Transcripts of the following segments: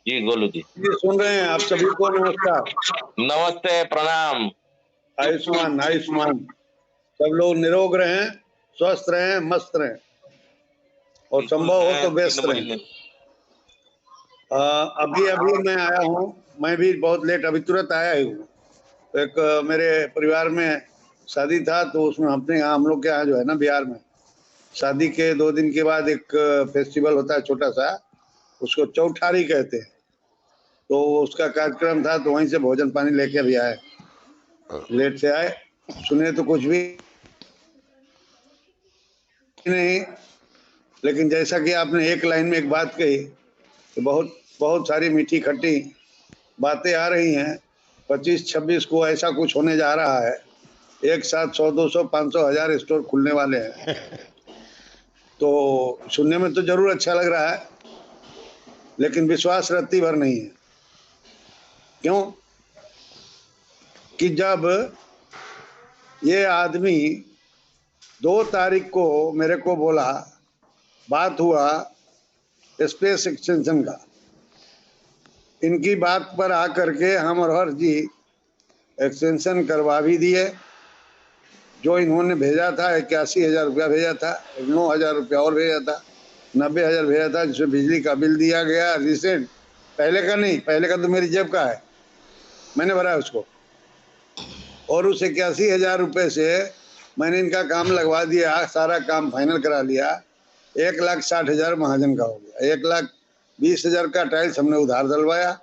जी गोलू जी। ये सुन रहे हैं आप सभी को नमस्कार। नमस्ते, प्रणाम। आयुष्मान आयुष्मान, सब लोग निरोग रहें, स्वस्थ रहें, मस्त रहें और बिल्कुल संभव हो है तो 3 व्यस्त रहें। महीने। अभी अभी मैं आया हूँ, मैं भी बहुत लेट, अभी तुरंत आया ही हूँ। एक मेरे परिवार में शादी था, तो उसमें अपने यहाँ, हम लोग के यहाँ जो है ना बिहार में, शादी के 2 दिन के बाद एक फेस्टिवल होता है छोटा सा, उसको चौठारी कहते हैं। तो उसका कार्यक्रम था, तो वहीं से भोजन पानी लेके अभी आए, लेट से आए, सुने तो कुछ भी नहीं, लेकिन जैसा कि आपने एक लाइन में एक बात कही, तो बहुत बहुत सारी मीठी खट्टी बातें आ रही हैं। 25-26 को ऐसा कुछ होने जा रहा है, एक साथ 100, 200, 500, 1000 स्टोर खुलने वाले हैं। तो सुनने में तो जरूर अच्छा लग रहा है, लेकिन विश्वास रत्ती भर नहीं है। क्यों कि जब ये आदमी 2 तारीख को मेरे को बोला, बात हुआ स्पेस एक्सटेंशन का, इनकी बात पर आकर के हम और हर जी एक्सटेंशन करवा भी दिए। जो इन्होंने भेजा था 81,000 रुपया भेजा था, 9,000 रुपया और भेजा था, 90,000 भेजा था, जिसमें बिजली का बिल दिया गया रिसेंट। पहले का नहीं, पहले का तो मेरी जेब का है, मैंने भरा उसको। और उस 81,000 रुपये से मैंने इनका काम लगवा दिया, सारा काम फाइनल करा लिया। 1,60,000 महाजन का हो गया, 1,20,000 का टाइल्स हमने उधार डलवाया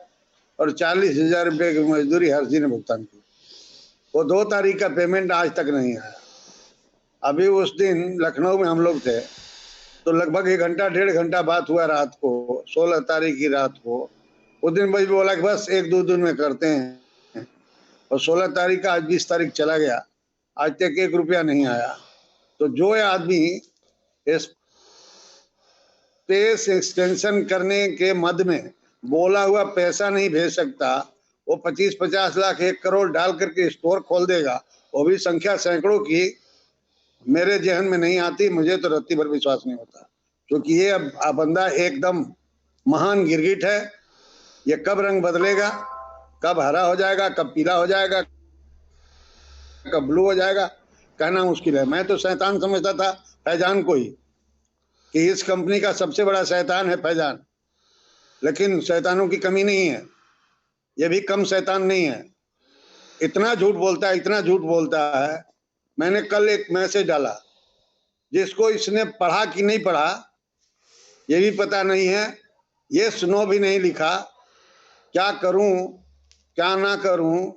और 40,000 रुपये की मजदूरी हर जी ने भुगतान की। वो 2 तारीख का पेमेंट आज तक नहीं आया। अभी उस दिन लखनऊ में हम लोग थे, तो लगभग 1 घंटा 1.5 घंटा बात हुआ रात को, 16 तारीख की रात को। उस दिन भाई बोला कि बस 1-2 दिन में करते हैं, और 16 तारीख का आज 20 तारीख चला गया, आज तक 1 रुपया नहीं आया। तो जो आदमी स्पेस एक्सटेंशन करने के मद में बोला हुआ पैसा नहीं भेज सकता, वो 25-50 लाख 1 करोड़ डाल करके स्टोर खोल देगा, वो भी संख्या सैकड़ों की, मेरे जहन में नहीं आती। मुझे तो रत्ती भर विश्वास नहीं होता, क्योंकि ये बंदा एकदम महान गिरगिट है। ये कब रंग बदलेगा, कब हरा हो जाएगा, कब पीला हो जाएगा, कब ब्लू हो जाएगा, कहना मुश्किल है। मैं तो शैतान समझता था फैजान को ही, कि इस कंपनी का सबसे बड़ा शैतान है फैजान, लेकिन शैतानों की कमी नहीं है, ये भी कम शैतान नहीं है। इतना झूठ बोलता है, इतना झूठ बोलता है। मैंने कल एक मैसेज डाला, जिसको इसने पढ़ा कि नहीं पढ़ा ये भी पता नहीं है, ये सुनो भी नहीं लिखा। क्या करूं क्या ना करूं,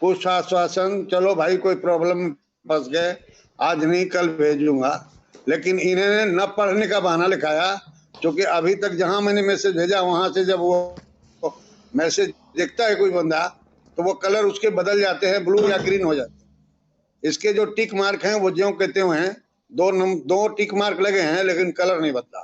कुछ आश्वासन, चलो भाई कोई प्रॉब्लम फंस गए, आज नहीं कल भेजूंगा। लेकिन इन्होंने न पढ़ने का बहाना लिखाया, क्योंकि अभी तक जहां मैंने मैसेज भेजा वहां से जब वो मैसेज देखता है कोई बंदा, तो वो कलर उसके बदल जाते हैं, ब्लू या ग्रीन हो जाते हैं। इसके जो टिक मार्क हैं वो ज्यों कहते हुए हैं, 2 टिक मार्क लगे हैं, लेकिन कलर नहीं बदला।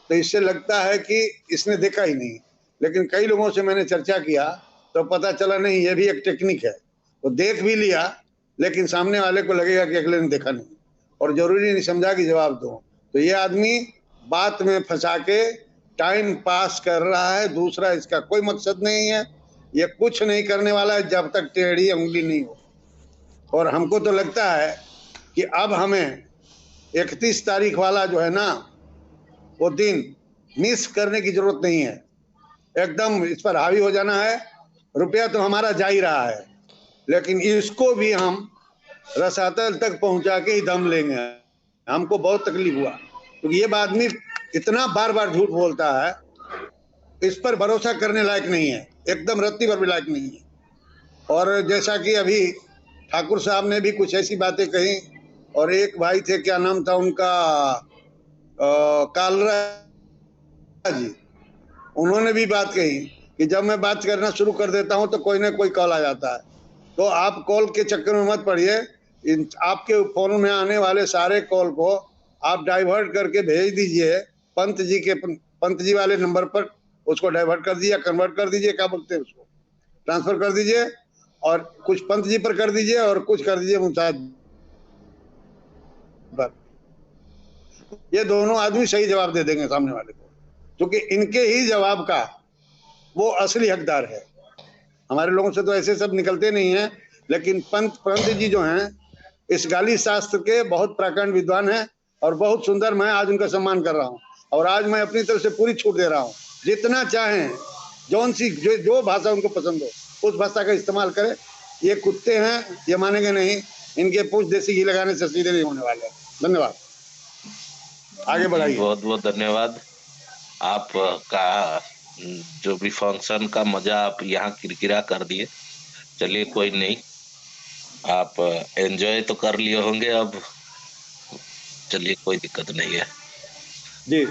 तो इससे लगता है कि इसने देखा ही नहीं। लेकिन कई लोगों से मैंने चर्चा किया, तो पता चला नहीं, ये भी एक टेक्निक है। वो देख भी लिया, लेकिन सामने वाले को लगेगा कि अगले ने देखा नहीं, और जरूरी नहीं समझा कि जवाब दो। तो ये आदमी बात में फंसा के टाइम पास कर रहा है, दूसरा इसका कोई मकसद नहीं है। ये कुछ नहीं करने वाला है जब तक टेढ़ी उंगली नहीं हो। और हमको तो लगता है कि अब हमें 31 तारीख वाला जो है ना, वो दिन मिस करने की जरूरत नहीं है, एकदम इस पर हावी हो जाना है। रुपया तो हमारा जा ही रहा है, लेकिन इसको भी हम रसातल तक पहुंचा के ही दम लेंगे। हमको बहुत तकलीफ हुआ, क्योंकि ये आदमी इतना बार बार झूठ बोलता है, इस पर भरोसा करने लायक नहीं है, एकदम रत्ती भर भी लायक नहीं है। और जैसा कि अभी ठाकुर साहब ने भी कुछ ऐसी बातें कही, और एक भाई थे, क्या नाम था उनका, कालरा जी, उन्होंने भी बात कही कि जब मैं बात करना शुरू कर देता हूं तो कोई ना कोई कॉल आ जाता है। तो आप कॉल के चक्कर में मत पड़िए, आपके फोन में आने वाले सारे कॉल को आप डाइवर्ट करके भेज दीजिए पंत जी वाले नंबर पर, उसको डाइवर्ट कर दीजिए, कन्वर्ट कर दीजिए, क्या बोलते हैं उसको, ट्रांसफर कर दीजिए, और कुछ पंत जी पर कर दीजिए और कुछ कर दीजिए मुमताज पर। ये दोनों आदमी सही जवाब दे देंगे सामने वाले को, क्योंकि इनके ही जवाब का वो असली हकदार है। हमारे लोगों से तो ऐसे सब निकलते नहीं हैं, लेकिन पंत जी जो हैं इस गाली शास्त्र के बहुत प्राकरण विद्वान हैं और बहुत सुंदर। मैं आज उनका सम्मान कर रहा हूँ और आज मैं अपनी तरफ से पूरी छूट दे रहा हूँ। जितना चाहें, जौन सी जो भाषा उनको पसंद हो उस भाषा का इस्तेमाल करें। ये कुत्ते हैं, ये मानेंगे नहीं, इनके पूछ देसी घी लगाने से सीधे नहीं होने वाले। धन्यवाद, आगे बढ़ाइए। बहुत बहुत धन्यवाद। आपका जो भी फंक्शन का मजा आप यहाँ किरकिरा कर दिए। चलिए कोई नहीं, आप एंजॉय तो कर लिए होंगे अब। चलिए कोई दिक्कत नहीं है जी।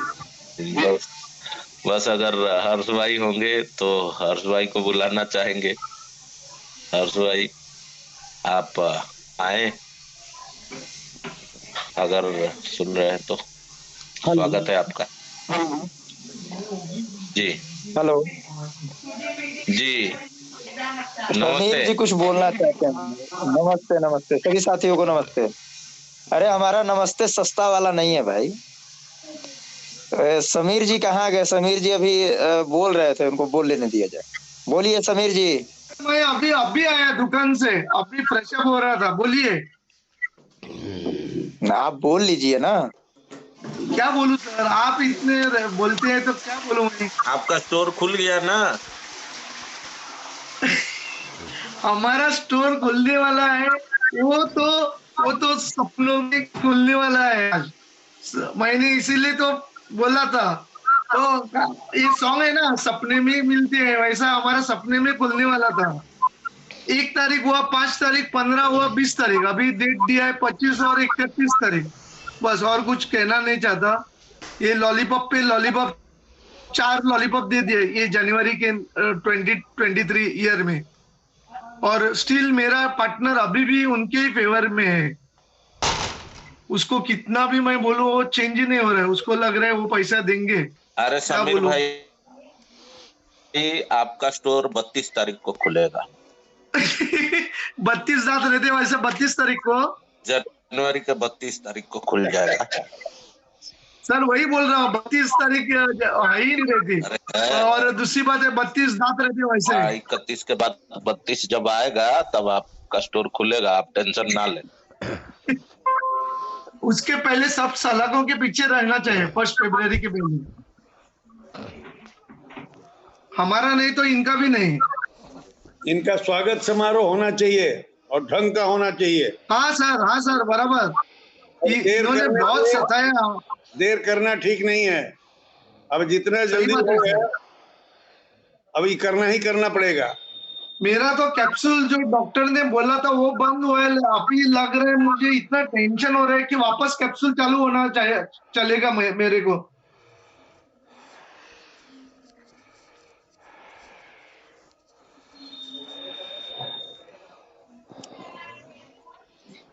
बस अगर हर्ष भाई होंगे तो हर्ष भाई को बुलाना चाहेंगे। हर्ष भाई आप आए, अगर सुन रहे हैं तो स्वागत है आपका। जी हेलो जी, समीर जी कुछ बोलना चाहते हैं? नमस्ते नमस्ते सभी साथियों को नमस्ते। अरे हमारा नमस्ते सस्ता वाला नहीं है भाई। समीर जी कहाँ गए? समीर जी अभी बोल रहे थे, उनको बोल लेने दिया जाए। बोलिए समीर जी। मैं अभी आया दुकान से, अभी फ्रेश अप हो रहा था। बोलिए। आप बोल लीजिए ना। क्या बोलूं सर, आप इतने बोलते हैं तो क्या बोलूं मैं। आपका स्टोर खुल गया ना? हमारा स्टोर खुलने वाला है। वो तो सपनों में खुलने वाला है आज। मैंने इसीलिए तो बोला था। तो ये सॉन्ग है ना, सपने में मिलते हैं, वैसा हमारा सपने में खुलने वाला था। 1 तारीख हुआ, 5 तारीख, 15 हुआ, 20 तारीख, अभी डेट दिया है 25 और 31 तारीख। बस और कुछ कहना नहीं चाहता। ये लॉलीपॉप पे लॉलीपॉप 4 लॉलीपॉप दे दिए ये जनवरी के 2023 ईयर में। और स्टिल मेरा पार्टनर अभी भी उनके ही फेवर में है। उसको कितना भी मैं बोलूं वो चेंज ही नहीं हो रहा है। उसको लग रहा है वो पैसा देंगे। अरे समीर भाई, आपका स्टोर 32 तारीख को खुलेगा। 32 रात रहते वैसे 32 तारीख को, जनवरी के 32 तारीख को खुल जाएगा। सर वही बोल रहा हूँ, 32 तारीख है ही नहीं रहती। और दूसरी बात है 32 रात रहते वैसे। 31 के बाद 32 जब आएगा तब आपका स्टोर खुलेगा, आप टेंशन ना लें। उसके पहले सब सलाखों के पीछे रहना चाहिए 1 फरवरी के पहले। हमारा नहीं तो इनका भी नहीं। इनका स्वागत समारोह होना चाहिए और ढंग का होना चाहिए। हाँ सर बराबर। इन्होंने बहुत सताया। देर करना ठीक नहीं है। अब जितने जल्दी हो गया अभी करना पड़ेगा। मेरा तो कैप्सूल जो डॉक्टर ने बोला था वो बंद हुआ है। अभी लग रहा है मुझे, इतना टेंशन हो रहा है कि वापस कैप्सूल चालू होना चाहिए, चलेगा मेरे को।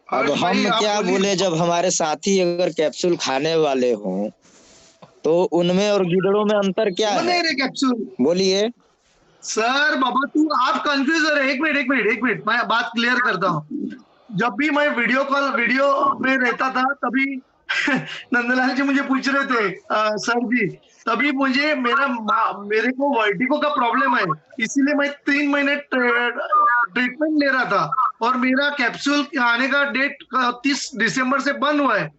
अब हम क्या बोले, जब हमारे साथी अगर कैप्सूल खाने वाले हों तो उनमें और गिदड़ों में अंतर क्या है? कैप्सूल बोलिए सर। बाबा तू आप कंफ्यूज हो रहे। एक मिनट मैं बात क्लियर करता हूँ। जब भी मैं वीडियो में रहता था तभी नंदलाल जी मुझे पूछ रहे थे सर जी, तभी मेरे को वर्टिगो का प्रॉब्लम है, इसीलिए मैं 3 महीने ट्रीटमेंट ले रहा था। और मेरा कैप्सूल आने का डेट 30 दिसंबर से बंद हुआ है।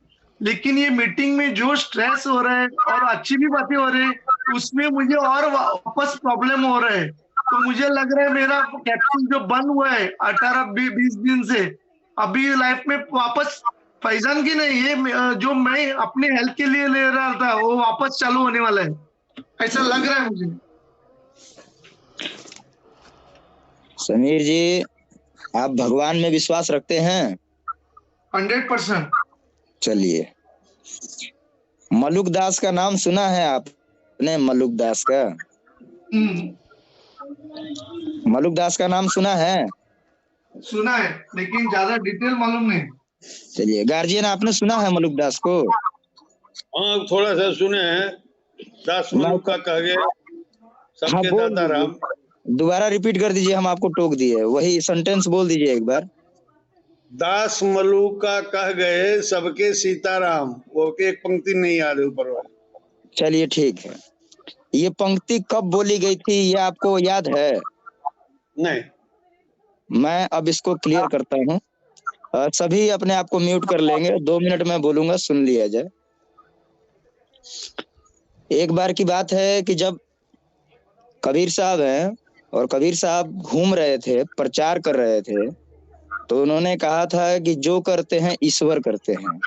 लेकिन ये मीटिंग में जो स्ट्रेस हो रहा है और अच्छी भी बातें हो रही है, उसमें मुझे और वापस प्रॉब्लम हो रहा है। तो मुझे लग रहा है मेरा कैप्सूल जो बंद हुआ है 18-20 दिन से, अभी लाइफ में वापस फैजान की नहीं, ये जो मैं अपने हेल्थ के लिए ले रहा था वो वापस चालू होने वाला है, ऐसा लग रहा है मुझे। समीर जी, आप भगवान में विश्वास रखते हैं? 100%। चलिए, मलुक दास का नाम सुना है आपने? मलुक दास का नाम सुना है? सुना है लेकिन ज्यादा डिटेल मालूम नहीं। चलिए, गार्जियन आपने सुना है मलुक दास को? हाँ थोड़ा सा सुने हैं। दास मलुक का कह गए सबके दाता राम। दोबारा रिपीट कर दीजिए, हम आपको टोक दिए, वही सेंटेंस बोल दीजिए एक बार। दास मलुक का कह गए सबके सीताराम। वो एक पंक्ति नहीं याद है ऊपर वाली। चलिए ठीक है। ये पंक्ति कब बोली गई थी, ये आपको याद है? नहीं। मैं अब इसको क्लियर करता हूँ। सभी अपने आप को म्यूट कर लेंगे, 2 मिनट में बोलूंगा, सुन लिया जाए। एक बार की बात है कि जब कबीर साहब हैं और कबीर साहब घूम रहे थे, प्रचार कर रहे थे, तो उन्होंने कहा था कि जो करते हैं ईश्वर करते हैं।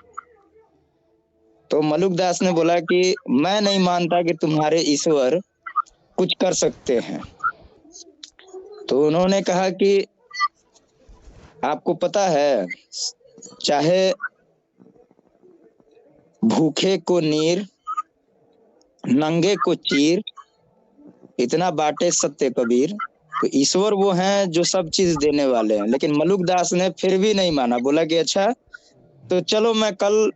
तो मलुकदास ने बोला कि मैं नहीं मानता कि तुम्हारे ईश्वर कुछ कर सकते हैं। तो उन्होंने कहा कि आपको पता है, चाहे भूखे को नीर, नंगे को चीर, इतना बांटे सत्य कबीर। तो ईश्वर वो हैं जो सब चीज देने वाले हैं। लेकिन मलुकदास ने फिर भी नहीं माना, बोला कि अच्छा तो चलो मैं कल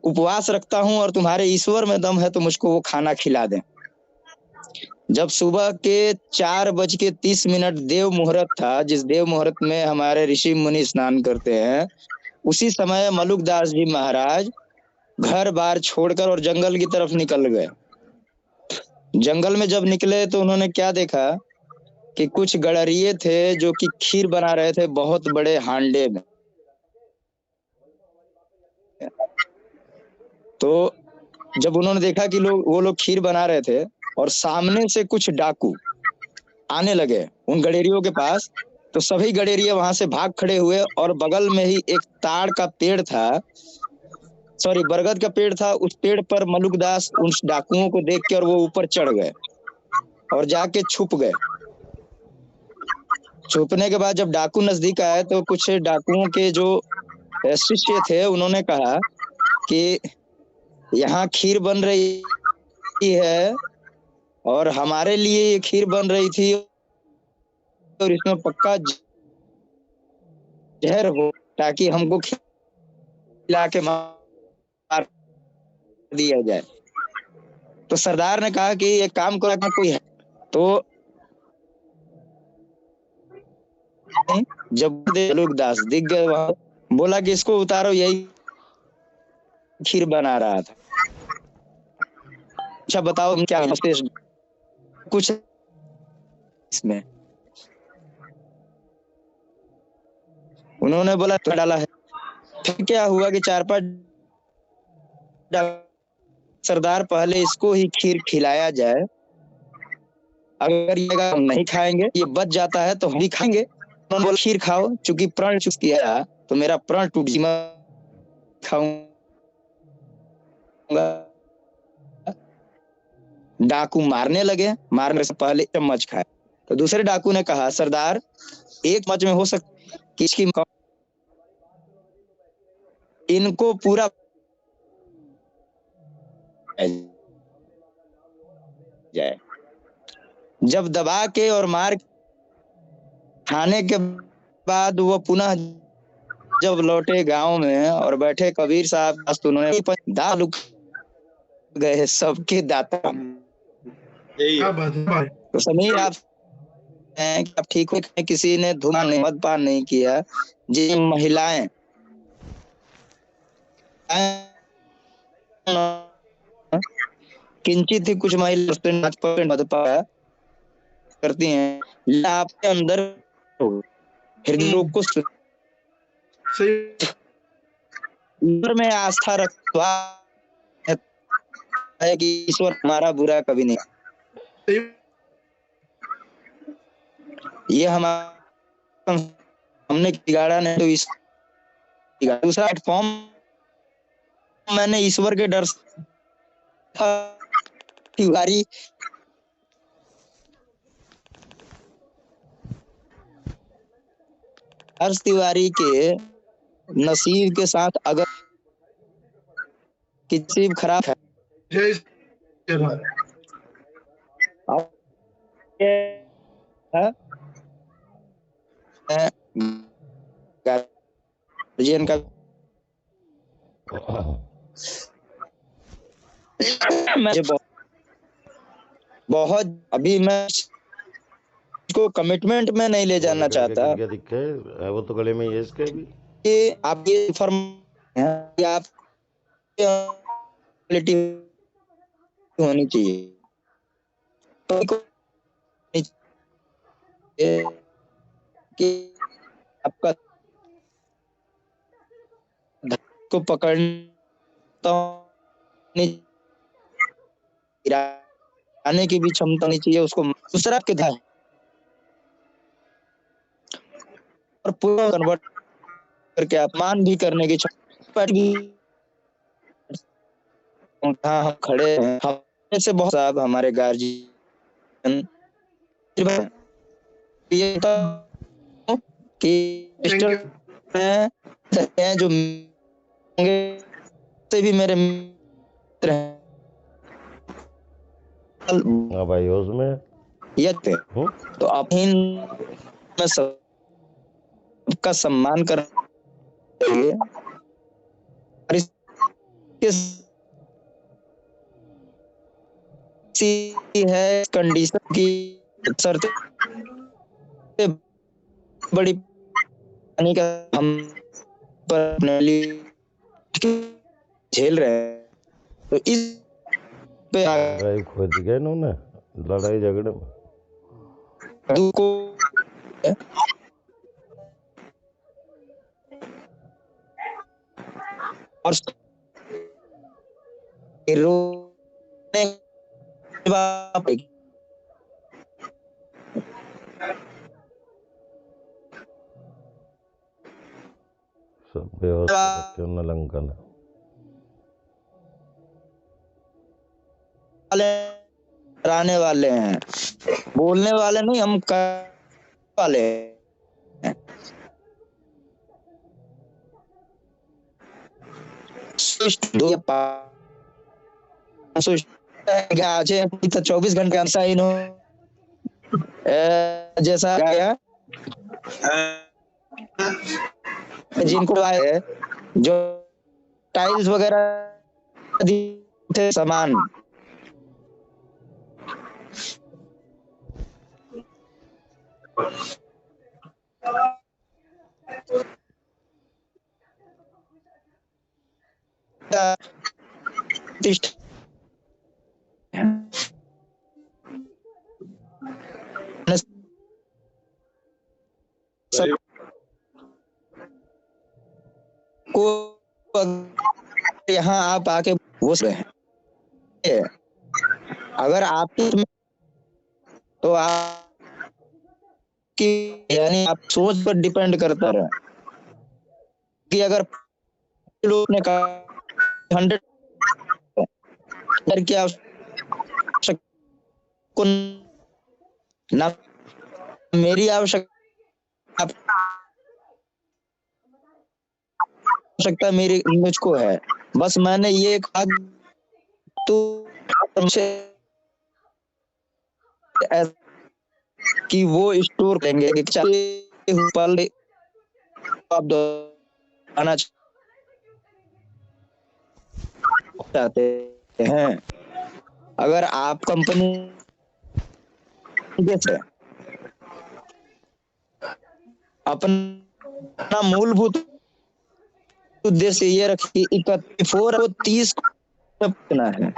उपवास रखता हूं और तुम्हारे ईश्वर में दम है तो मुझको वो खाना खिला दें। जब सुबह के 4:30 देव मुहूर्त था, जिस देव मुहूर्त में हमारे ऋषि मुनि स्नान करते हैं, उसी समय मलुकदास जी महाराज घर बार छोड़कर और जंगल की तरफ निकल गए। जंगल में जब निकले तो उन्होंने क्या देखा कि कुछ गड़रिये थे जो कि खीर बना रहे थे बहुत बड़े हांडे में। तो जब उन्होंने देखा कि वो लोग खीर बना रहे थे और सामने से कुछ डाकू आने लगे उन गडेरियों के पास, तो सभी गडेरिये वहां से भाग खड़े हुए और बगल में ही एक ताड़ का पेड़ था, सॉरी बरगद का पेड़ था। उस पेड़ पर मलुकदास उन डाकुओं को देख के और वो ऊपर चढ़ गए और जाके छुप गए। छुपने के बाद जब डाकू नजदीक आए तो कुछ डाकुओं के जो शिष्य थे उन्होंने कहा कि यहाँ खीर बन रही है और हमारे लिए ये खीर बन रही थी और इसमें पक्का जहर हो, ताकि हमको खिला के मार दिया जाए। तो सरदार ने कहा कि ये काम करना कोई है। तो जब मलुकदास दिख गए वहां, बोला कि इसको उतारो, यही खीर बना रहा था। अच्छा बताओ क्या कुछ इसमें? उन्होंने बोला तो डाला है। फिर क्या हुआ कि 4-5 सरदार पहले इसको ही खीर खिलाया जाए, अगर ये हम नहीं खाएंगे, ये बच जाता है तो हम भी खाएंगे। उन्होंने बोला खीर खाओ, चूंकि प्रण चूक किया तो मेरा प्रण टूट, खाऊंगा। डाकू मारने लगे, मारने से पहले चम्मच खाए। तो दूसरे डाकू ने कहा सरदार एक चम्मच में हो सकता कि इसकी इनको पूरा जाए। जब दबा के और मार खाने के बाद वो पुनः जब लौटे गांव में और बैठे कबीर साहब, तो उन्होंने दाल गए सबके दाता। तो समीर आप ठीक हो, किसी ने धूम्रपान नहीं, मदपान नहीं किया। जिन महिलाएं किंचित ही कुछ महिला मदपान करती हैं, आपके अंदर हृदय रोग को में आस्था रखवा है कि ईश्वर हमारा बुरा कभी नहीं। ये हमने बिगाड़ा नहीं तो इस दूसरा प्लेटफॉर्म मैंने ईश्वर के डर तिवारी हर्ष तिवारी के नसीब के साथ अगर किसी खराब है गार्जियन का मुझे बहुत अभी मैं इसको कमिटमेंट में नहीं ले जाना चाहता। क्या दिक्कत है? वो तो गले में ये इसके भी कि आप ये फर्म आप क्वालिटी होनी चाहिए। कि आपका को पकड़ता गिराने की भी क्षमता नहीं चाहिए उसको। दूसरा के था और पूरा कन्वर्ट करके अपमान भी करने की क्षमता भी। हाँ, हम खड़े हैं, हम से बहुत साहब हमारे गार्जियन ये तो कि थैंक यू। हैं जो से भी मेरे मित्र हैं। हाँ भाई उसमें ये थे तो आप में सबका सम्मान कर है कंडीशन की शर्त बड़ी पानी का हम झेल रहे हैं तो इस पे लड़ाई खोज गए इन्होंने लड़ाई झगड़े में को और रोने सब व्यवस्था क्यों न लंकन कराने वाले हैं, बोलने वाले नहीं, हम वाले हैं। आज 24 घंटे अंसा जैसा गया जिनको आए हैं जो टाइल्स वगैरह थे सामान को यहाँ आप आके घुस रहे हैं। अगर आप तो आपकी यानी आप सोच पर डिपेंड करता रहे कि अगर लोग ने कहा 100 की आवश्यकता ना मेरी आवश्यकता मेरी मुझको है, बस मैंने ये कहा तो कि वो स्टोर करेंगे कि पल आप आना चाहते हैं। अगर आप कंपनी जैसे अपना मूलभूत उद्देश्य ये रखिए 31 और 30 करना है।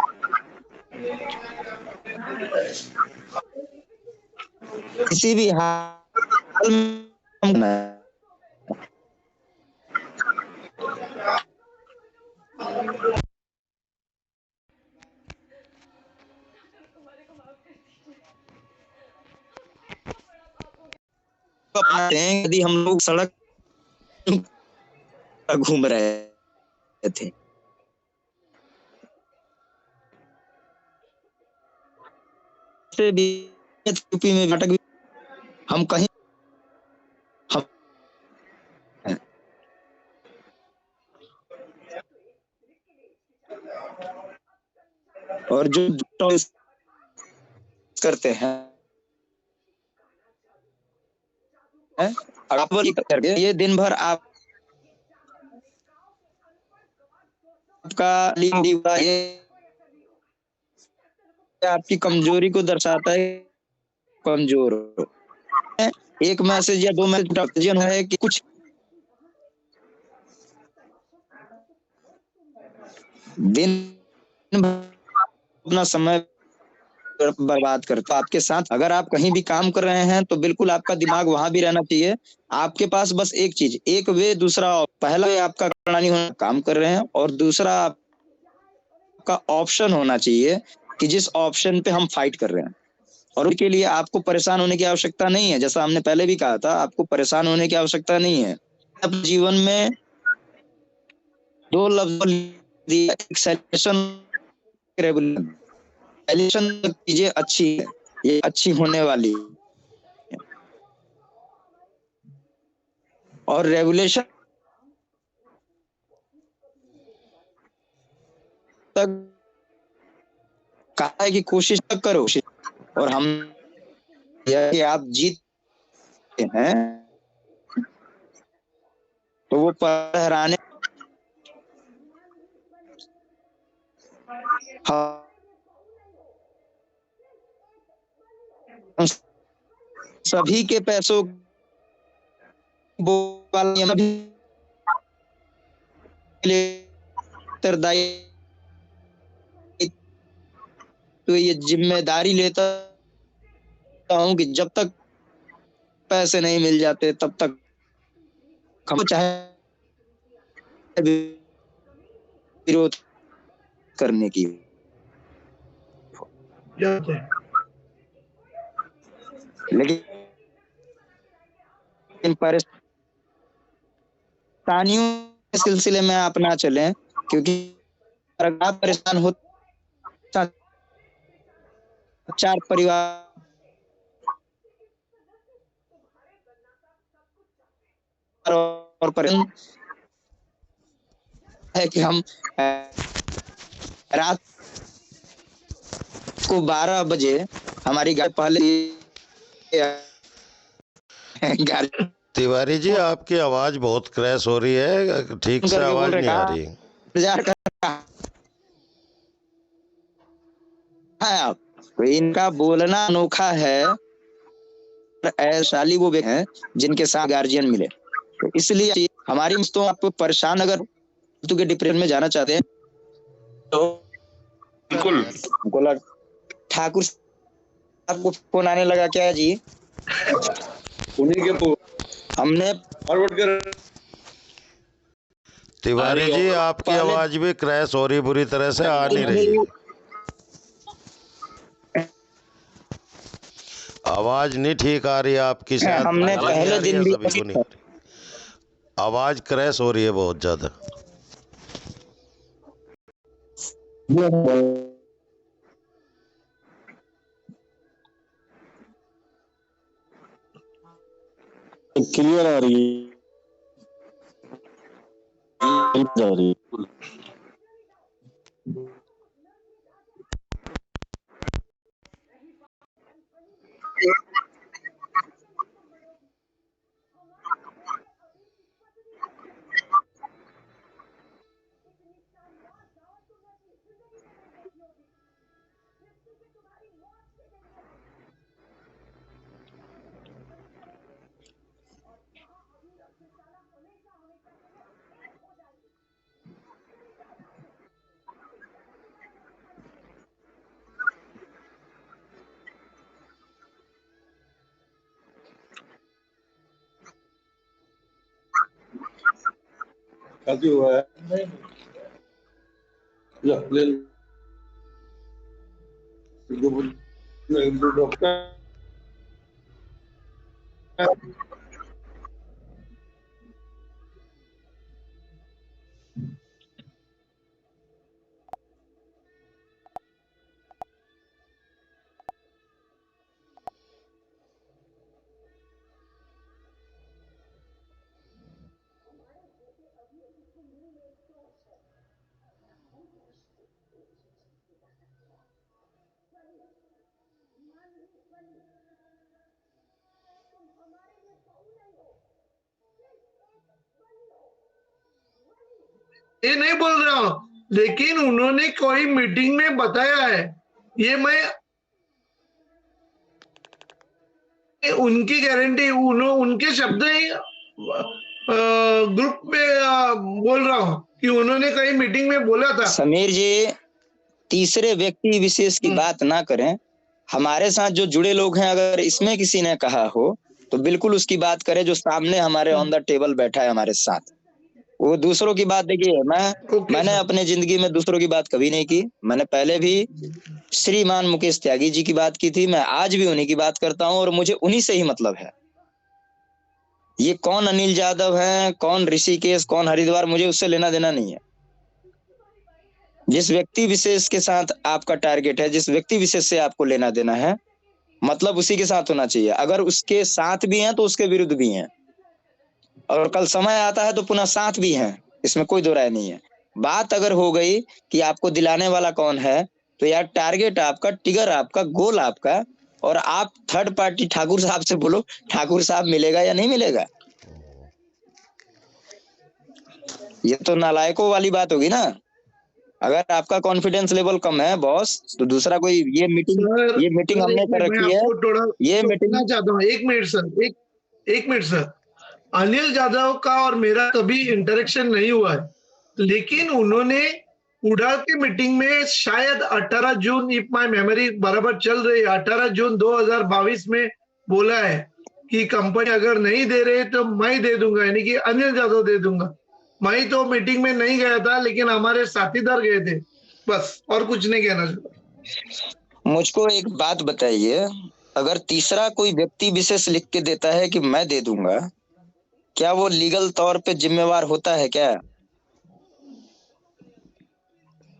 किसी भी हाल में यदि हम लोग सड़क घूम रहे थे से भी यूपी में नाटक हम कहीं और जो करते हैं आप करके ये दिन भर आपका ये आपकी कमजोरी को दर्शाता है। कमजोर एक मैसेज या 2 मैसेज है कि कुछ दिन अपना समय बर्बाद करता है आपके साथ। अगर आप कहीं भी काम कर रहे हैं तो बिल्कुल आपका दिमाग वहां भी रहना चाहिए। आपके पास बस एक चीज, एक वे, दूसरा पहला वे आपका करना नहीं होना, काम कर रहे हैं, और दूसरा आपका ऑप्शन होना चाहिए कि जिस ऑप्शन पे हम फाइट कर रहे हैं। और उसके लिए आपको परेशान होने की आवश्यकता नहीं है। जैसा हमने पहले भी कहा था, आपको परेशान होने की आवश्यकता नहीं है। अपने जीवन में दो लफ्ज दिया, एक सेलेक्शन, रेवोल्यूशन। चीजें अच्छी है, ये अच्छी होने वाली है, और रेवोल्यूशन तक कहा है कि कोशिश तक करो, और हम यह कि आप जीतते हैं तो वो पहराने हम सभी के पैसों उत्तरदायी, तो ये जिम्मेदारी लेता हूं कि जब तक पैसे नहीं मिल जाते तब तक हम चाहे विरोध करने की। लेकिन परेशानियों के सिलसिले में आप ना चलें, क्योंकि अगर आप परेशान हो, चार परिवार और परेशान है कि हम रात को 12 बजे हमारी गाड़ी पहले गाड़ी। तिवारी जी, आपकी आवाज बहुत क्रैश हो रही है, ठीक से आवाज नहीं आ रही है। आप इनका बोलना अनोखा है, ऐशाली वो हैं जिनके साथ गार्जियन मिले, तो इसलिए हमारी दोस्तों, आप परेशान अगर के डिप्रेशन में जाना चाहते हैं तो बिल्कुल। ठाकुर आपको फोन आने लगा क्या जी? उन्हीं के हमने फॉरवर्ड कर। तिवारी जी, आपकी आवाज भी क्रैश हो रही, बुरी तरह से आ नहीं रही, आवाज नहीं ठीक आ रही आपकी। शायद हमने पहले दिन भी सभी को नहीं, आवाज क्रैश हो रही है बहुत ज्यादा। क्लियर आ रही है। शादी हुआ है डॉक्टर ये नहीं बोल रहा हूं, लेकिन उन्होंने कोई मीटिंग में बताया है, ये मैं उनकी गारंटी, उनके शब्द ग्रुप में बोल रहा हूं कि उन्होंने कहीं मीटिंग में बोला था। समीर जी, तीसरे व्यक्ति विशेष की बात ना करें, हमारे साथ जो जुड़े लोग हैं, अगर इसमें किसी ने कहा हो तो बिल्कुल उसकी बात करें जो सामने हमारे ऑन द टेबल बैठा है हमारे साथ। वो दूसरों की बात देखिए, ओके मैंने सर। अपने जिंदगी में दूसरों की बात कभी नहीं की। मैंने पहले भी श्रीमान मुकेश त्यागी जी की बात की थी, मैं आज भी उन्हीं की बात करता हूं और मुझे उन्हीं से ही मतलब है। ये कौन अनिल यादव है, कौन ऋषिकेश, कौन हरिद्वार, मुझे उससे लेना देना नहीं है। जिस व्यक्ति विशेष के साथ आपका टारगेट है, जिस व्यक्ति विशेष से आपको लेना देना है, मतलब उसी के साथ होना चाहिए। अगर उसके साथ भी हैं तो उसके विरुद्ध भी हैं, और कल समय आता है तो पुनः साथ भी हैं, इसमें कोई दो राय नहीं है। बात अगर हो गई कि आपको दिलाने वाला कौन है, तो यार टारगेट आपका, टिगर आपका, गोल आपका, और आप थर्ड पार्टी ठाकुर साहब से बोलो ठाकुर साहब मिलेगा या नहीं मिलेगा। ये तो नालायकों वाली बात होगी ना। अगर आपका कॉन्फिडेंस लेवल कम है बॉस, तो दूसरा कोई ये सर मीटिंग सर हमने एक कर मिनट, मैं रखी है। आपको थोड़ा ये टोकना मीटिंग चाहता हूँ। एक मिनट सर, एक मिनट सर। अनिल यादव का और मेरा कभी इंटरेक्शन नहीं हुआ है, लेकिन उन्होंने उड़ा के मीटिंग में शायद 18 जून, इफ माय मेमोरी बराबर चल रही है, 18 जून 2022 में बोला है कि कंपनी अगर नहीं दे रहे तो मैं दे दूंगा, यानी कि अनिल यादव दे दूंगा। मैं तो मीटिंग में नहीं गया था, लेकिन हमारे साथीदार गए थे, बस, और कुछ नहीं कहना चाहता। मुझको एक बात बताइए, अगर तीसरा कोई व्यक्ति विशेष लिख के देता है कि मैं दे दूंगा, क्या वो लीगल तौर पे जिम्मेवार होता है क्या?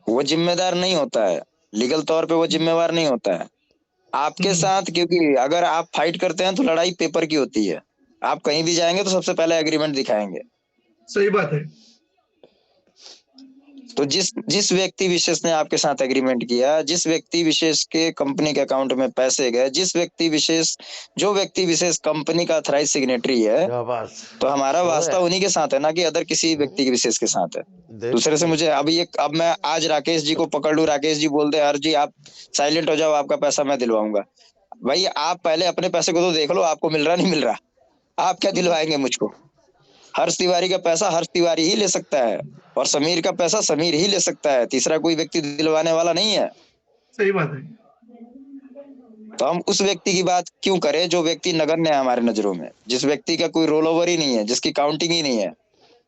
वो जिम्मेदार नहीं होता है, लीगल तौर पे वो जिम्मेवार नहीं होता है आपके साथ। क्योंकि अगर आप फाइट करते हैं तो लड़ाई पेपर की होती है। आप कहीं भी जाएंगे तो सबसे पहले एग्रीमेंट दिखाएंगे। सही बात है। तो जिस जिस व्यक्ति विशेष ने आपके साथ एग्रीमेंट किया, जिस व्यक्ति विशेष के कंपनी के अकाउंट में पैसे गए, जो व्यक्ति विशेष कंपनी का ऑथराइज सिग्नेटरी है, शाबाश। तो हमारा हो वास्ता गया। उन्हीं के साथ है ना कि अदर किसी व्यक्ति के विशेष के साथ है। दूसरे से मुझे अब मैं आज राकेश जी को पकड़ लूं, राकेश जी बोल दे यार जी आप साइलेंट हो जाओ, आपका पैसा मैं दिलवाऊंगा। भाई आप पहले अपने पैसे को तो देख लो, आपको मिल रहा नहीं मिल रहा, आप क्या दिलवाएंगे मुझको? हर्ष तिवारी का पैसा हर्ष तिवारी ही ले सकता है, और समीर का पैसा समीर ही ले सकता है, तीसरा कोई व्यक्ति दिलवाने वाला नहीं है। सही बात है। तो हम उस व्यक्ति की बात क्यों करें जो व्यक्ति नगण्य है हमारे नजरों में, जिस व्यक्ति का कोई रोल ओवर ही नहीं है, जिसकी काउंटिंग ही नहीं है।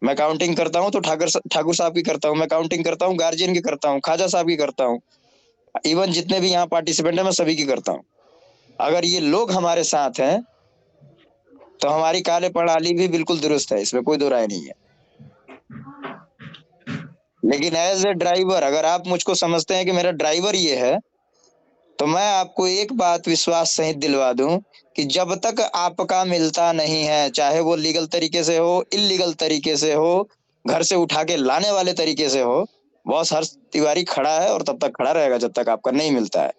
मैं काउंटिंग करता हूँ तो ठाकुर साहब की करता हूँ, मैं काउंटिंग करता हूँ गार्जियन की करता हूँ, खाजा साहब की करता हूँ, इवन जितने भी यहाँ पार्टिसिपेंट है मैं सभी की करता हूँ। अगर ये लोग हमारे साथ हैं तो हमारी कार्य प्रणाली भी बिल्कुल दुरुस्त है, इसमें कोई दो राय नहीं है। लेकिन एज ए ड्राइवर, अगर आप मुझको समझते हैं कि मेरा ड्राइवर ये है, तो मैं आपको एक बात विश्वास सहित दिलवा दूं कि जब तक आपका मिलता नहीं है, चाहे वो लीगल तरीके से हो, इलीगल तरीके से हो, घर से उठा के लाने वाले तरीके से हो, बॉस हर्ष तिवारी खड़ा है और तब तक खड़ा रहेगा जब तक आपका नहीं मिलता है।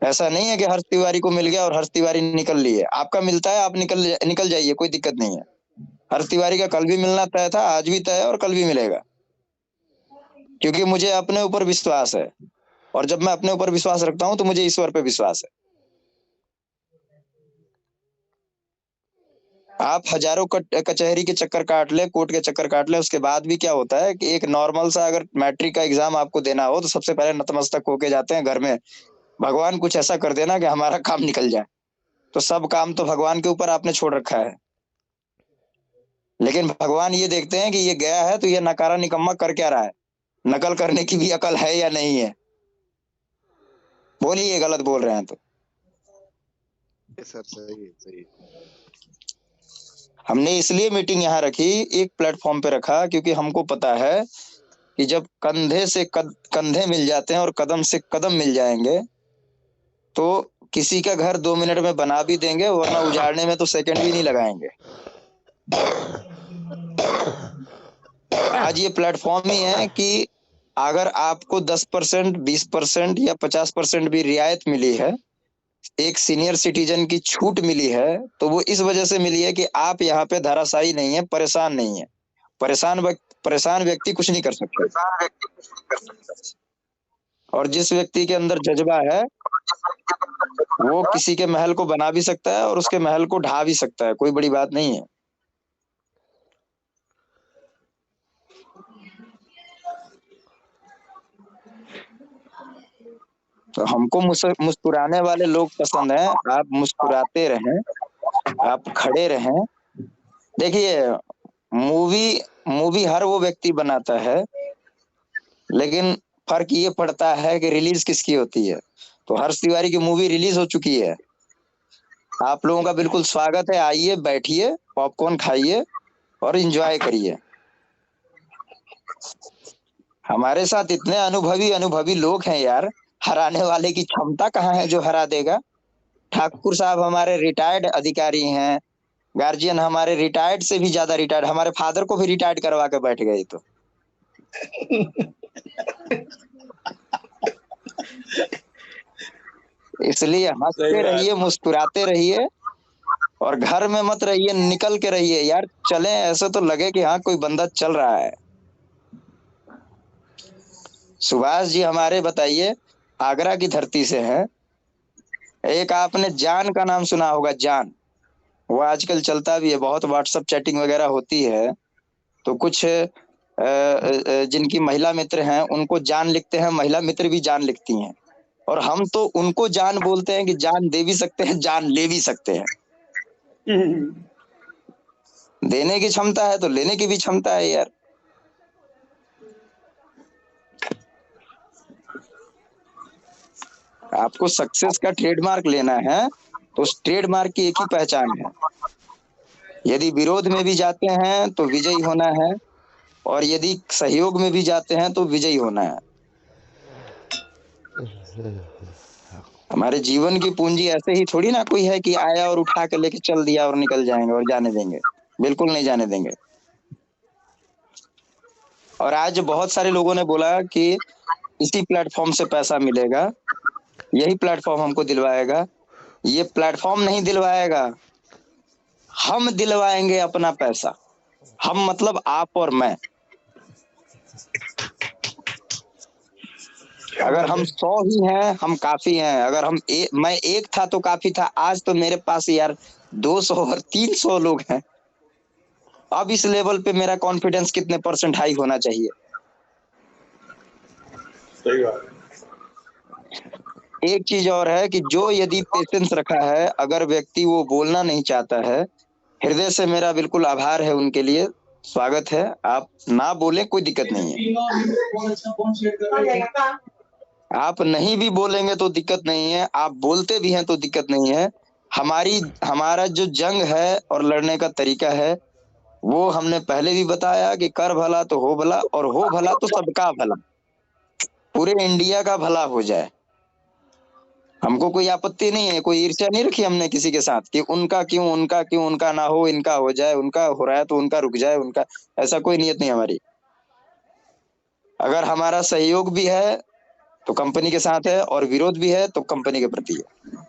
ऐसा नहीं है कि हर्ष तिवारी को मिल गया और हर्ष तिवारी निकल लिए। आपका मिलता है, आप निकल जाइए, कोई दिक्कत नहीं है। हर्ष तिवारी का कल भी मिलना तय था, आज भी तय है और कल भी मिलेगा, क्योंकि मुझे अपने ऊपर विश्वास है, और जब मैं अपने ऊपर विश्वास रखता हूं तो मुझे ईश्वर पे विश्वास है। आप हजारों कचहरी के चक्कर काट ले, कोर्ट के चक्कर काट ले, उसके बाद भी क्या होता है कि एक नॉर्मल सा अगर मैट्रिक का एग्जाम आपको देना हो तो सबसे पहले नतमस्तक होके जाते हैं घर में, भगवान कुछ ऐसा कर देना कि हमारा काम निकल जाए। तो सब काम तो भगवान के ऊपर आपने छोड़ रखा है, लेकिन भगवान ये देखते हैं कि ये गया है तो ये नकारा निकम्मा कर क्या रहा है, नकल करने की भी अकल है या नहीं है। बोलिए गलत बोल रहे हैं तो। सर सही है, सही है। हमने इसलिए मीटिंग यहाँ रखी, एक प्लेटफॉर्म पे रखा, क्योंकि हमको पता है कि जब कंधे से कंधे मिल जाते हैं और कदम से कदम मिल जाएंगे तो किसी का घर 2 मिनट में बना भी देंगे, वरना उजाड़ने में तो सेकंड भी नहीं लगाएंगे। आज ये प्लेटफॉर्म ही है कि अगर आपको 10%, 20% या 50% भी रियायत मिली है, एक सीनियर सिटीजन की छूट मिली है, तो वो इस वजह से मिली है कि आप यहाँ पे धराशायी नहीं है, परेशान नहीं है। परेशान व्यक्ति कुछ नहीं कर सकता। और जिस व्यक्ति के अंदर जज्बा है वो किसी के महल को बना भी सकता है और उसके महल को ढा भी सकता है, कोई बड़ी बात नहीं है। तो हमको मुस्कुराने वाले लोग पसंद हैं। आप मुस्कुराते रहें, आप खड़े रहें। देखिए, मूवी मूवी हर वो व्यक्ति बनाता है, लेकिन फर्क ये पड़ता है कि रिलीज किसकी होती है। तो हर्ष तिवारी की मूवी रिलीज हो चुकी है, आप लोगों का बिल्कुल स्वागत है। आइए, बैठिए, पॉपकॉर्न खाइए और एंजॉय करिए। हमारे साथ इतने अनुभवी लोग हैं यार, हराने वाले की क्षमता कहाँ है जो हरा देगा। ठाकुर साहब हमारे रिटायर्ड अधिकारी हैं, गार्जियन हमारे रिटायर्ड से भी ज्यादा रिटायर्ड, हमारे फादर को भी रिटायर्ड करवा के बैठ गए। तो इसलिए हंसते रहिए, मुस्कुराते रहिए और घर में मत रहिए, निकल के रहिए यार। चलें ऐसे तो लगे कि हाँ कोई बंदा चल रहा है। सुभाष जी हमारे बताइए, आगरा की धरती से हैं। एक आपने जान का नाम सुना होगा, जान, वो आजकल चलता भी है, बहुत व्हाट्सएप चैटिंग वगैरह होती है। तो कुछ जिनकी महिला मित्र हैं उनको जान लिखते हैं, महिला मित्र भी जान लिखती हैं, और हम तो उनको जान बोलते हैं कि जान दे भी सकते हैं, जान ले भी सकते हैं। देने की क्षमता है तो लेने की भी क्षमता है यार। आपको सक्सेस का ट्रेडमार्क लेना है तो उस ट्रेडमार्क की एक ही पहचान है, यदि विरोध में भी जाते हैं तो विजयी होना है, और यदि सहयोग में भी जाते हैं तो विजयी होना है। हमारे जीवन की पूंजी ऐसे ही थोड़ी ना कोई है कि आया और उठा के लेके चल दिया और निकल जाएंगे और जाने देंगे, बिल्कुल नहीं जाने देंगे। और आज बहुत सारे लोगों ने बोला कि इसी प्लेटफॉर्म से पैसा मिलेगा, यही प्लेटफॉर्म हमको दिलवाएगा। ये प्लेटफॉर्म नहीं दिलवाएगा, हम दिलवाएंगे अपना पैसा। हम मतलब आप और मैं। अगर हम 100 ही हैं हम काफी हैं। अगर मैं एक था तो काफी था, आज तो मेरे पास यार 200 और 300 लोग हैं। अब इस लेवल पे मेरा कॉन्फिडेंस कितने % हाई होना चाहिए। सही बात। एक चीज और है कि जो यदि पेशेंस रखा है, अगर व्यक्ति वो बोलना नहीं चाहता है, हृदय से मेरा बिल्कुल आभार है उनके लिए, स्वागत है। आप ना बोले कोई दिक्कत नहीं है, आप नहीं भी बोलेंगे तो दिक्कत नहीं है, आप बोलते भी हैं तो दिक्कत नहीं है। हमारा जो जंग है और लड़ने का तरीका है वो हमने पहले भी बताया कि कर भला तो हो भला, और हो भला तो सबका भला, पूरे इंडिया का भला हो जाए। हमको कोई आपत्ति नहीं है, कोई ईर्ष्या नहीं रखी हमने किसी के साथ कि उनका क्यों, उनका ना हो, इनका हो जाए, उनका हो रहा है तो उनका रुक जाए, उनका, ऐसा कोई नियत नहीं हमारी। अगर हमारा सहयोग भी है तो कंपनी के साथ है, और विरोध भी है तो कंपनी के प्रति है।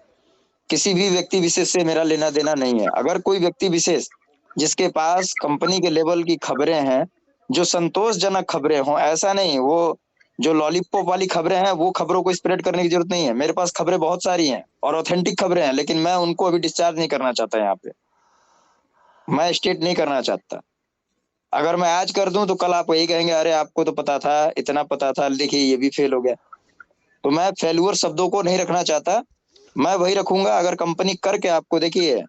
किसी भी व्यक्ति विशेष से मेरा लेना देना नहीं है। अगर कोई व्यक्ति विशेष जिसके पास कंपनी के लेवल की खबरें हैं, जो संतोषजनक खबरें हों, ऐसा नहीं वो जो लॉलीपॉप वाली खबरें हैं वो खबरों को स्प्रेड करने की जरूरत नहीं है। मेरे पास खबरें बहुत सारी हैं और ऑथेंटिक खबरें हैं, लेकिन मैं उनको अभी डिस्चार्ज नहीं करना चाहता। यहाँ पे मैं स्टेट नहीं करना चाहता। अगर मैं आज कर दूं तो कल आप यही कहेंगे, अरे आपको तो पता था, इतना पता था, देखिए ये भी फेल हो गया। तो मैं फेल्यूर शब्दों को नहीं रखना चाहता। मैं वही रखूंगा अगर कंपनी करके आपको, देखिए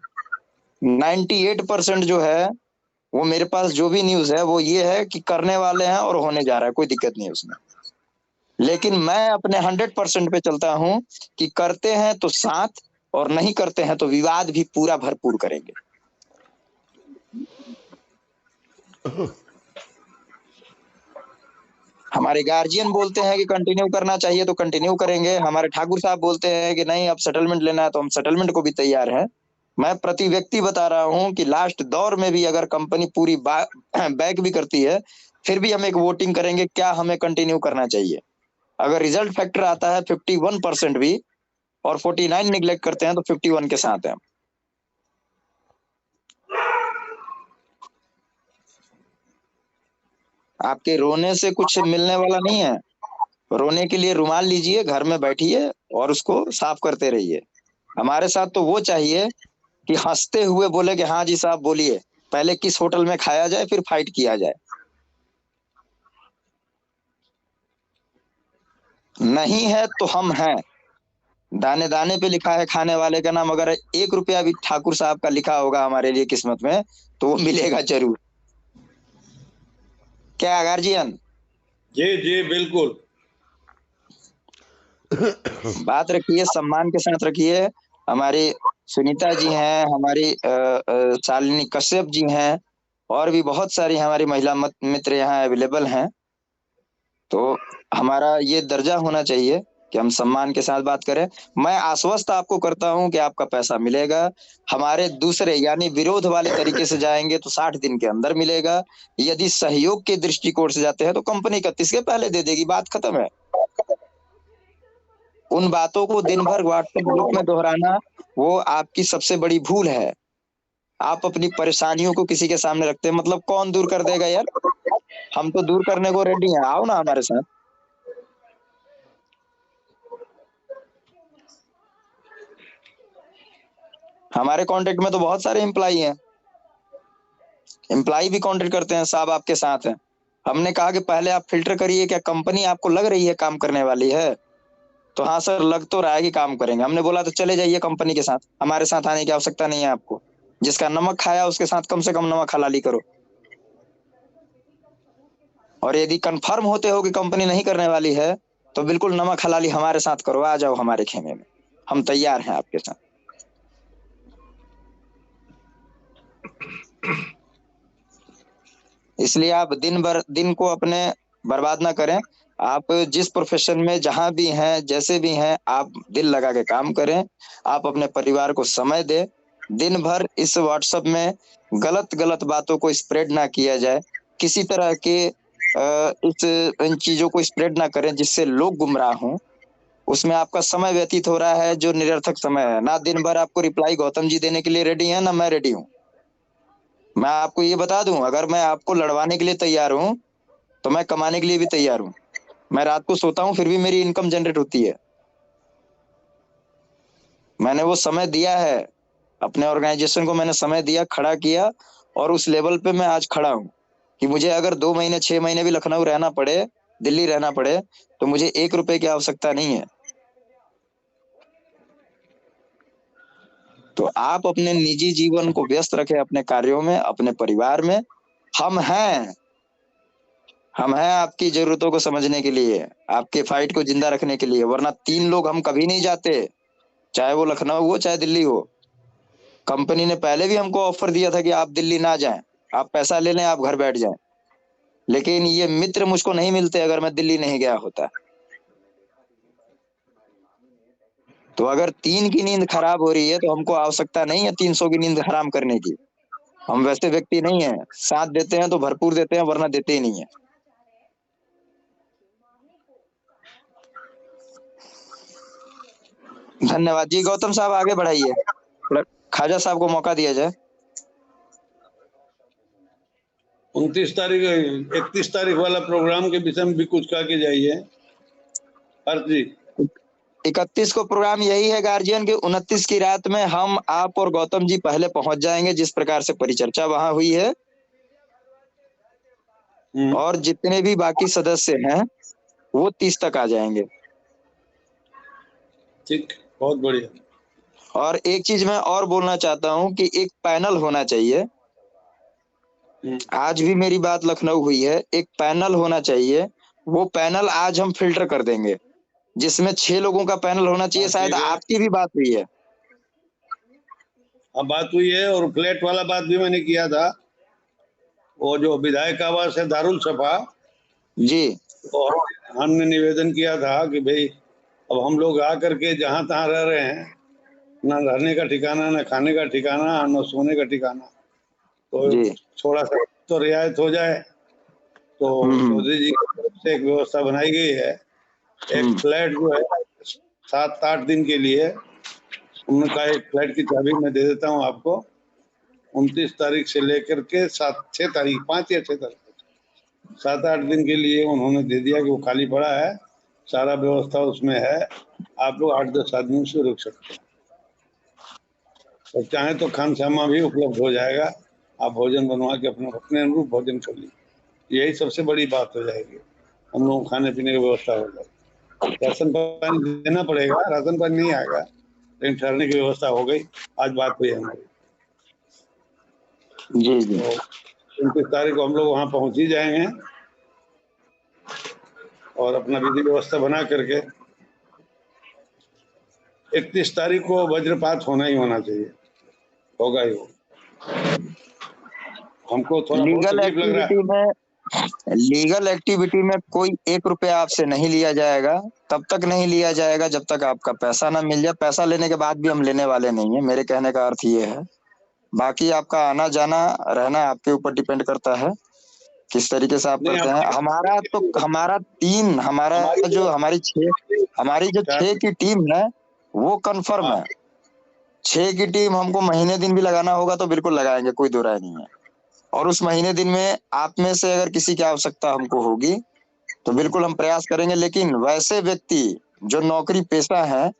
98% जो है वो मेरे पास जो भी न्यूज है वो ये है कि करने वाले हैं और होने जा रहा है, कोई दिक्कत नहीं है उसमें। लेकिन मैं अपने 100% पे चलता हूं कि करते हैं तो साथ, और नहीं करते हैं तो विवाद भी पूरा भरपूर करेंगे। हमारे गार्जियन बोलते हैं कि कंटिन्यू करना चाहिए तो कंटिन्यू करेंगे। हमारे ठाकुर साहब बोलते हैं कि नहीं अब सेटलमेंट लेना है तो हम सेटलमेंट को भी तैयार हैं। मैं प्रति व्यक्ति बता रहा हूं कि लास्ट दौर में भी अगर कंपनी पूरी बैक भी करती है फिर भी हम एक वोटिंग करेंगे क्या हमें कंटिन्यू करना चाहिए। अगर रिजल्ट फैक्टर आता है 51% भी और 49 निग्लेक्ट करते हैं तो 51 के साथ है। आपके रोने से कुछ मिलने वाला नहीं है। रोने के लिए रुमाल लीजिए, घर में बैठिए और उसको साफ करते रहिए। हमारे साथ तो वो चाहिए कि हंसते हुए बोले कि हाँ जी साहब बोलिए, पहले किस होटल में खाया जाए फिर फाइट किया जाए। नहीं है तो हम हैं, दाने दाने पे लिखा है खाने वाले का नाम, अगर 1 रुपया भी ठाकुर साहब का लिखा होगा हमारे लिए किस्मत में तो वो मिलेगा जरूर। क्या गार्जियन? जी जी बिल्कुल। बात रखिए, सम्मान के साथ रखिए। हमारी सुनीता जी हैं, हमारी शालिनी कश्यप जी हैं, और भी बहुत सारी हमारी महिला मित्र यहाँ अवेलेबल हैं। तो हमारा ये दर्जा होना चाहिए कि हम सम्मान के साथ बात करें। मैं आश्वस्त आपको करता हूं कि आपका पैसा मिलेगा। हमारे दूसरे यानी विरोध वाले तरीके से जाएंगे तो 60 दिन के अंदर मिलेगा। यदि सहयोग के दृष्टिकोण से जाते हैं तो कंपनी 31 के पहले दे देगी, बात खत्म है। उन बातों को दिन भर व्हाट्सएप ग्रुप में दोहराना वो आपकी सबसे बड़ी भूल है। आप अपनी परेशानियों को किसी के सामने रखते हैं, मतलब कौन दूर कर देगा यार? हम तो दूर करने को रेडी हैं, आओ ना हमारे साथ। हमारे कांटेक्ट में तो बहुत सारे एम्प्लॉई हैं, एम्प्लॉई भी कांटेक्ट करते हैं, साहब आपके साथ हैं। हमने कहा कि पहले आप फिल्टर करिए, क्या कंपनी आपको लग रही है काम करने वाली है? तो हाँ सर लग तो रहा है कि काम करेंगे। हमने बोला तो चले जाइए कंपनी के साथ, हमारे साथ आने की आवश्यकता नहीं है आपको। जिसका नमक खाया उसके साथ कम से कम नमक हलाली करो। और यदि कंफर्म होते हो कि कंपनी नहीं करने वाली है तो बिल्कुल नमक हलाली हमारे साथ करो, आ जाओ हमारे खेमे में, हम तैयार हैं आपके साथ। इसलिए आप दिन को अपने बर्बाद ना करें। आप जिस प्रोफेशन में जहां भी हैं, जैसे भी हैं, आप दिल लगा के काम करें। आप अपने परिवार को समय दें। दिन भर इस व्हाट्सएप में गलत गलत बातों को स्प्रेड ना किया जाए। किसी तरह के इन चीजों को स्प्रेड ना करें जिससे लोग गुमराह हों। उसमें आपका समय व्यतीत हो रहा है जो निरर्थक समय है। ना दिन भर आपको रिप्लाई गौतम जी देने के लिए रेडी है, ना मैं रेडी हूँ। मैं आपको ये बता दूं, अगर मैं आपको लड़वाने के लिए तैयार हूं तो मैं कमाने के लिए भी तैयार हूं। मैं रात को सोता हूं फिर भी मेरी इनकम जनरेट होती है। मैंने वो समय दिया है, अपने ऑर्गेनाइजेशन को मैंने समय दिया, खड़ा किया, और उस लेवल पे मैं आज खड़ा हूं कि मुझे अगर 2 महीने 6 महीने भी लखनऊ रहना पड़े, दिल्ली रहना पड़े, तो मुझे 1 रुपए की आवश्यकता नहीं है। तो आप अपने निजी जीवन को व्यस्त रखें अपने कार्यों में, अपने परिवार में। हम हैं आपकी जरूरतों को समझने के लिए, आपके फाइट को जिंदा रखने के लिए। वरना 3 लोग हम कभी नहीं जाते, चाहे वो लखनऊ हो चाहे दिल्ली हो। कंपनी ने पहले भी हमको ऑफर दिया था कि आप दिल्ली ना जाएं, आप पैसा ले लें, आप घर बैठ जाएं। लेकिन ये मित्र मुझको नहीं मिलते अगर मैं दिल्ली नहीं गया होता। तो अगर 3 की नींद खराब हो रही है तो हमको आवश्यकता नहीं है 300 की नींद हराम करने की। हम वैसे व्यक्ति नहीं है, साथ देते हैं तो भरपूर देते हैं, वरना देते ही नहीं है। धन्यवाद जी। गौतम साहब आगे बढ़ाइए, खाजा साहब को मौका दिया जाए। 29 तारीख 31 तारीख वाला प्रोग्राम के विषय में भी कुछ कहा के जाइए हर्ष जी। 31 को प्रोग्राम यही है गार्जियन के 29 की रात में हम, आप और गौतम जी पहले पहुंच जाएंगे, जिस प्रकार से परिचर्चा वहां हुई है। और जितने भी बाकी सदस्य हैं वो 30 तक आ जाएंगे। ठीक, बहुत बढ़िया। और एक चीज मैं और बोलना चाहता हूं कि एक पैनल होना चाहिए। आज भी मेरी बात लखनऊ हुई है, एक पैनल होना चाहिए। वो पैनल आज हम फिल्टर कर देंगे, जिसमें 6 लोगों का पैनल होना चाहिए। शायद आपकी भी बात हुई है। अब बात हुई है, और फ्लैट वाला बात भी मैंने किया था। वो जो विधायक आवास है दारुल सफा जी, और हमने निवेदन किया था कि भाई अब हम लोग आकर के जहां तहां रह रहे हैं, ना रहने का ठिकाना, ना खाने का ठिकाना, ना सोने का ठिकाना, तो थोड़ा सा तो रियायत हो जाए। तो मोदी जी की तरफ से एक व्यवस्था बनाई गई है। एक फ्लैट जो है 7-8 दिन के लिए, उन्होंने कहा एक फ्लैट की चाबी मैं दे देता हूँ आपको। 29 तारीख से लेकर के 5 या 6 तारीख 7-8 दिन के लिए उन्होंने दे दिया कि वो खाली पड़ा है, सारा व्यवस्था उसमें है, आप लोग 8-10 आदमी से रुक सकते हैं। और चाहे तो खानसामा भी उपलब्ध हो जाएगा, आप भोजन बनवा के अपने अनुरूप भोजन कर लीजिए। यही सबसे बड़ी बात हो जाएगी, हम लोग खाने पीने की व्यवस्था हो जाएगी। राशन पानी देना पड़ेगा, राशन पानी नहीं आएगा, लेकिन ठहरने की व्यवस्था हो गई। आज बात हुई हमारी। जी जी। तो 29 तारीख को हम लोग वहां पहुंच ही जाएंगे और अपना विधि व्यवस्था बना करके 31 तारीख को वज्रपात होना ही होना चाहिए, होगा ही होगा। हमको थोड़ा बहुत लीगल तकलीफ लग रहा है। एक्टिविटी में, लीगल एक्टिविटी में कोई 1 रुपया आपसे नहीं लिया जाएगा, तब तक नहीं लिया जाएगा जब तक आपका पैसा ना मिल जाए। पैसा लेने के बाद भी हम लेने वाले नहीं है, मेरे कहने का अर्थ ये है। बाकी आपका आना जाना रहना आपके ऊपर डिपेंड करता है किस तरीके से आप नहीं, करते हैं। हमारी जो 6 की टीम है वो कंफर्म है। 6 की टीम हमको महीने दिन भी लगाना होगा तो बिल्कुल लगाएंगे, कोई दो राय नहीं है। और उस महीने दिन में आप में से अगर किसी की आवश्यकता हमको होगी तो बिल्कुल हम प्रयास करेंगे। लेकिन वैसे व्यक्ति जो नौकरी पेशा है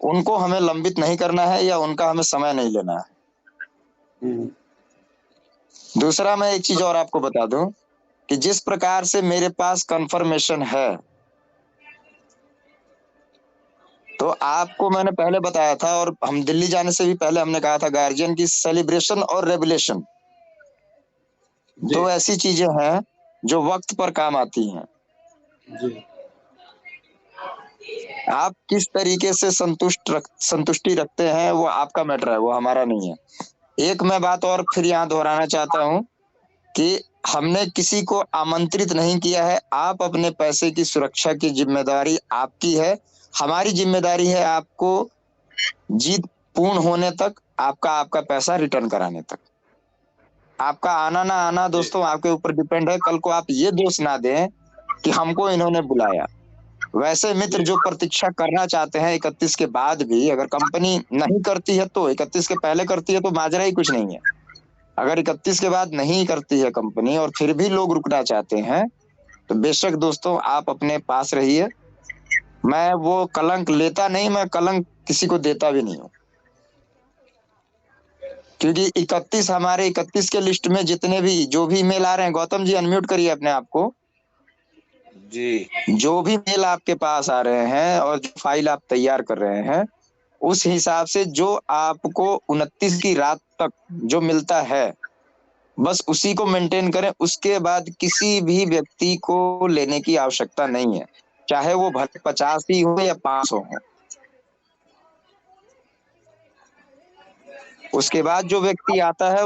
उनको हमें लंबित नहीं करना है या उनका हमें समय नहीं लेना है। दूसरा, मैं एक चीज और आपको बता दूं कि जिस प्रकार से मेरे पास कंफर्मेशन है, तो आपको मैंने पहले बताया था और हम दिल्ली जाने से भी पहले हमने कहा था, गार्जियन की सेलिब्रेशन और रेवुलेशन दो ऐसी चीजें हैं जो वक्त पर काम आती हैं। जी। आप किस तरीके से संतुष्टि रखते हैं वो आपका मैटर है, वो हमारा नहीं है। एक मैं बात और फिर यहाँ दोहराना चाहता हूँ कि हमने किसी को आमंत्रित नहीं किया है। आप अपने पैसे की सुरक्षा की जिम्मेदारी आपकी है, हमारी जिम्मेदारी है आपको जीत पूर्ण होने तक, आपका पैसा रिटर्न कराने तक। आपका आना ना आना दोस्तों आपके ऊपर डिपेंड है। कल को आप ये दोष ना दें कि हमको इन्होंने बुलाया। वैसे मित्र जो प्रतीक्षा करना चाहते हैं 31 के बाद भी, अगर कंपनी नहीं करती है तो 31 के पहले करती है तो माजरा ही कुछ नहीं है। अगर 31 के बाद नहीं करती है कंपनी और फिर भी लोग रुकना चाहते हैं तो बेशक दोस्तों आप अपने पास रहिए। मैं वो कलंक लेता नहीं, मैं कलंक किसी को देता भी नहीं हूँ, क्योंकि 31 हमारे 31 के लिस्ट में जितने भी जो भी मेल आ रहे हैं, गौतम जी अनम्यूट करिए अपने आप को जी। जो भी मेल आपके पास आ रहे हैं और जो फाइल आप तैयार कर रहे हैं उस हिसाब से जो आपको 29 की रात तक जो मिलता है बस उसी को मेंटेन करें। उसके बाद किसी भी व्यक्ति को लेने की आवश्यकता नहीं है, चाहे वो भले 50 ही हो या 500 हो। उसके बाद जो व्यक्ति आता है